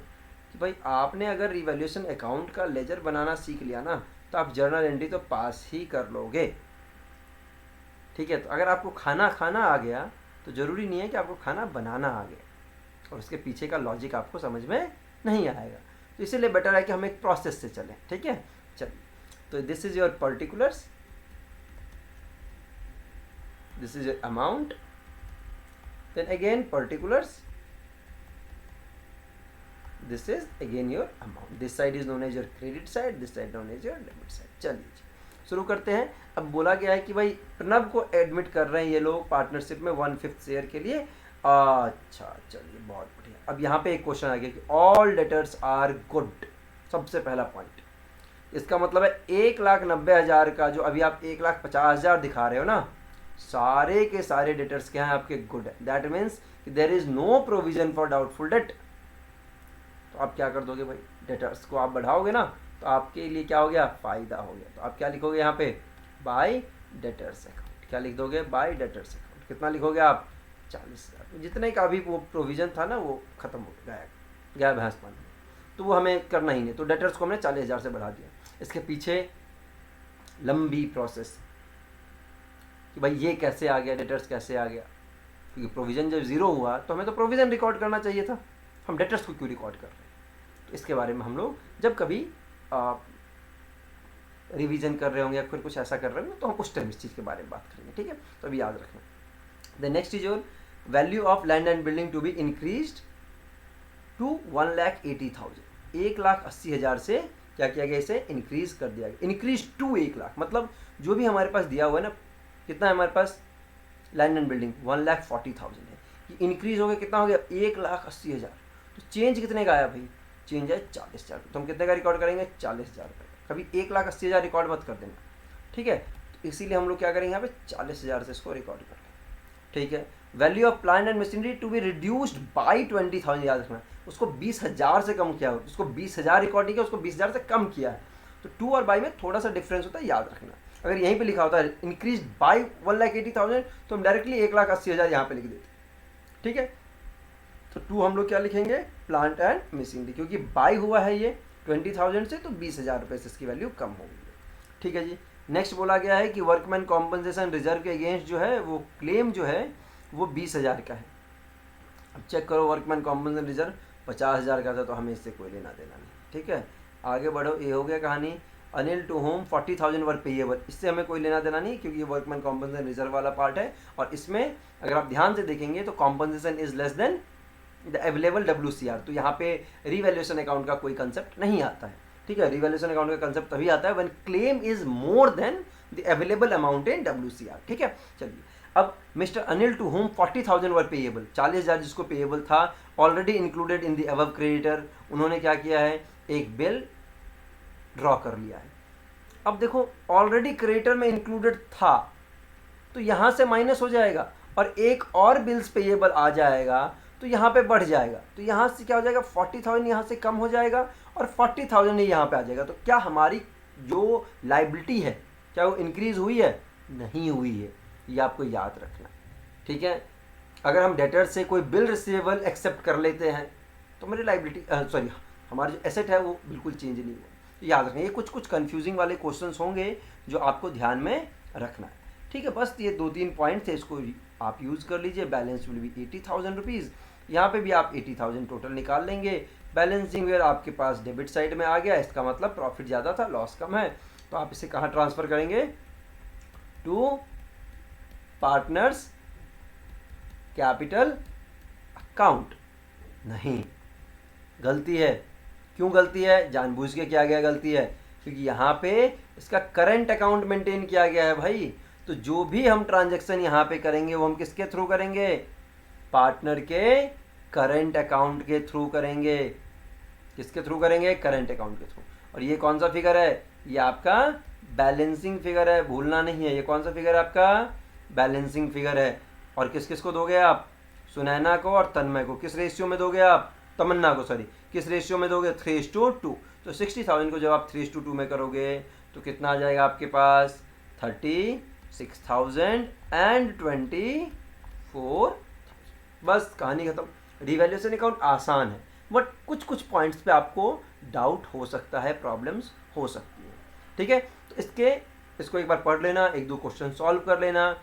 कि भाई आपने अगर रिवैल्यूएशन अकाउंट का लेजर बनाना सीख लिया ना, तो आप जर्नल एंट्री तो पास ही कर लोगे, ठीक है। तो अगर आपको खाना आ गया तो ज़रूरी नहीं है कि आपको खाना बनाना आ गया, और उसके पीछे का लॉजिक आपको समझ में नहीं आएगा। तो इसीलिए बेटर है कि हम एक प्रोसेस से चलें, ठीक है। चलिए, तो this is your particulars, this is your amount, then again particulars, this is again your amount, this side is known as your credit side, this side known as your debit side। चलिए शुरू करते हैं। अब बोला गया है कि भाई प्रणव को एडमिट कर रहे हैं ये लोग पार्टनरशिप में 1/5 शेयर के लिए। अच्छा, चलिए बहुत बढ़िया। अब यहाँ पे एक क्वेश्चन आ गया कि ऑल डेटर्स आर गुड। सबसे पहला पॉइंट, इसका मतलब है 1,90,000 का जो अभी आप 1,50,000 दिखा रहे हो ना, सारे के सारे डेटर्स क्या हैं आपके गुड है। That means there is no provision for doubtful debt. तो आप क्या कर दोगे भाई, डेटर्स को आप बढ़ाओगे ना, तो आपके लिए क्या हो गया, फ़ायदा हो गया। तो आप क्या लिखोगे यहाँ पे, बाय डेटर्स अकाउंट। क्या लिख दोगे, बाय डेटर्स अकाउंट। कितना लिखोगे आप, 40,000। जितने का अभी वो प्रोविज़न था ना वो ख़त्म हो गया भैंस पानी में, तो वो हमें करना ही नहीं। तो डेटर्स को हमने 40,000 से बढ़ा दिया। इसके पीछे लंबी प्रोसेस कि भाई ये कैसे आ गया, डेटर्स कैसे आ गया, क्योंकि प्रोविज़न जब ज़ीरो हुआ तो हमें तो प्रोविज़न रिकॉर्ड करना चाहिए था, हम डेटर्स को क्यों रिकॉर्ड कर रहे हैं। तो इसके बारे में हम लोग जब कभी रिवीजन कर रहे होंगे या फिर कुछ ऐसा कर रहे होंगे तो हम उस टाइम इस चीज़ के बारे में बात करेंगे, ठीक है। तो अभी याद रखना। The next is your value of land and building to be increased to 1,80,000। 1,80,000 से क्या किया गया, इसे इंक्रीज कर दिया गया। इंक्रीज टू 1,00,000 मतलब जो भी हमारे पास दिया हुआ है ना, कितना है हमारे पास लैंड एंड बिल्डिंग 1,40,000 है, ये इंक्रीज हो गया, कितना हो गया 1,80,000। तो चेंज कितने का आया भाई, चेंज है 40,000। तो हम कितने का रिकॉर्ड करेंगे, 40,000 रुपये। कभी 1,80,000 रिकॉर्ड मत कर देना, ठीक है। तो इसीलिए हम लोग क्या करेंगे यहाँ पे 40,000 से इसको रिकॉर्ड कर लेंगे, ठीक है। Value of plant and machinery to be reduced by 20,000, याद रखना। उसको 20,000 से कम किया हो, उसको 20,000 रिकॉर्ड नहीं किया, उसको 20,000 से कम किया है। तो टू और बाई में थोड़ा सा डिफरेंस होता है, याद रखना। अगर यहीं पे लिखा होता है इंक्रीज बाई 1,80,000 तो हम डायरेक्टली 1,80,000 यहाँ पे लिख देते, ठीक है। तो टू हम लोग क्या लिखेंगे, प्लांट एंड मशीनरी, क्योंकि बाई हुआ है ये 20,000 से, तो 20,000 रुपये से इसकी वैल्यू कम होगी, ठीक है जी। नेक्स्ट बोला गया है कि वर्कमैन कॉम्पनसेशन रिजर्व के अगेंस्ट जो है वो क्लेम जो है वो 20,000 का है। अब चेक करो, वर्कमैन कॉम्पनसेशन रिजर्व 50,000 का था, तो हमें इससे कोई लेना देना नहीं, ठीक है। आगे बढ़ो, ये हो गया कहानी। Anil to home 40,000 were payable, इससे हमें कोई लेना देना नहीं, क्योंकि ये वर्कमैन कॉम्पनसेशन रिजर्व वाला पार्ट है, और इसमें अगर आप ध्यान से देखेंगे तो compensation is less than the available WCR, तो यहाँ पे रिवैल्यूएशन अकाउंट का कोई कंसेप्ट नहीं आता है, ठीक है। रिवैल्यूएशन अकाउंट का कंसेप्ट तभी आता है when claim is more than the available amount in WCR, ठीक है। चलिए, अब mister Anil to home 40,000 were payable, 40,000 जिसको पेएबल था, already included in the above creditor, उन्होंने क्या किया है, एक बिल ड्रॉ कर लिया है। अब देखो, ऑलरेडी क्रेडिटर में इंक्लूडेड था, तो यहाँ से माइनस हो जाएगा और एक और बिल्स पेएबल आ जाएगा, तो यहाँ पे बढ़ जाएगा, तो यहाँ से क्या हो जाएगा, 40,000 यहाँ से कम हो जाएगा और 40,000 ही यहाँ पे आ जाएगा। तो क्या हमारी जो लाइबिलिटी है क्या वो इंक्रीज हुई है, नहीं हुई है, ये आपको याद रखना, ठीक है। अगर हम डेटर से कोई बिल रिसीवेबल एक्सेप्ट कर लेते हैं तो मेरी लाइबिलिटी सॉरी हमारा जो एसेट है वो बिल्कुल चेंज नहीं हुआ, तो याद रखें। ये कुछ कन्फ्यूजिंग वाले क्वेश्चंस होंगे जो आपको ध्यान में रखना है, ठीक है। बस ये 2-3 पॉइंट थे, इसको आप यूज़ कर लीजिए। बैलेंस विल बी 80,000 रुपीज़, यहाँ पे भी आप 80,000 टोटल निकाल लेंगे। बैलेंसिंग वेयर आपके पास डेबिट साइड में आ गया, इसका मतलब प्रॉफिट ज़्यादा था, लॉस कम है, तो आप इसे कहाँ ट्रांसफ़र करेंगे, टू पार्टनर्स कैपिटल अकाउंट। नहीं, गलती है। क्यों गलती है, जानबूझ के किया गया गलती है, क्योंकि यहाँ पे इसका करंट अकाउंट मेंटेन किया गया है भाई। तो जो भी हम ट्रांजैक्शन यहाँ पे करेंगे वो हम किसके थ्रू करेंगे, पार्टनर के करंट अकाउंट के थ्रू करेंगे। किसके थ्रू करेंगे, करंट अकाउंट के थ्रू। और ये कौन सा फिगर है, ये आपका बैलेंसिंग फिगर है, भूलना नहीं है। ये कौन सा फिगर है, आपका बैलेंसिंग फिगर है। और किस किस को दोगे आप, सुनैना को और तन्मय को। किस रेशियो में दोगे आप, तमन्ना को सॉरी, किस रेशियो में दोगे, 3:2। तो 60,000 को जब आप 3:2 में करोगे तो कितना आ जाएगा आपके पास, 36,024। बस कहानी खत्म। रिवैल्यूएशन अकाउंट आसान है, बट कुछ कुछ पॉइंट्स पे आपको डाउट हो सकता है, प्रॉब्लम्स हो सकती है, ठीक है। तो इसको एक बार पढ़ लेना, 1-2 क्वेश्चन सॉल्व कर लेना।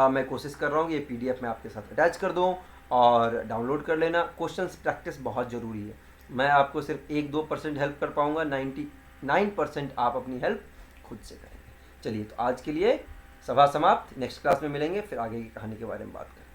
मैं कोशिश कर रहा हूँ ये PDF में आपके साथ अटैच कर दूँ और डाउनलोड कर लेना। क्वेश्चंस प्रैक्टिस बहुत ज़रूरी है। मैं आपको सिर्फ 1-2% हेल्प कर पाऊँगा, 99% आप अपनी हेल्प खुद से करेंगे। चलिए, तो आज के लिए सभा समाप्त। नेक्स्ट क्लास में मिलेंगे, फिर आगे की कहानी के बारे में बात करेंगे।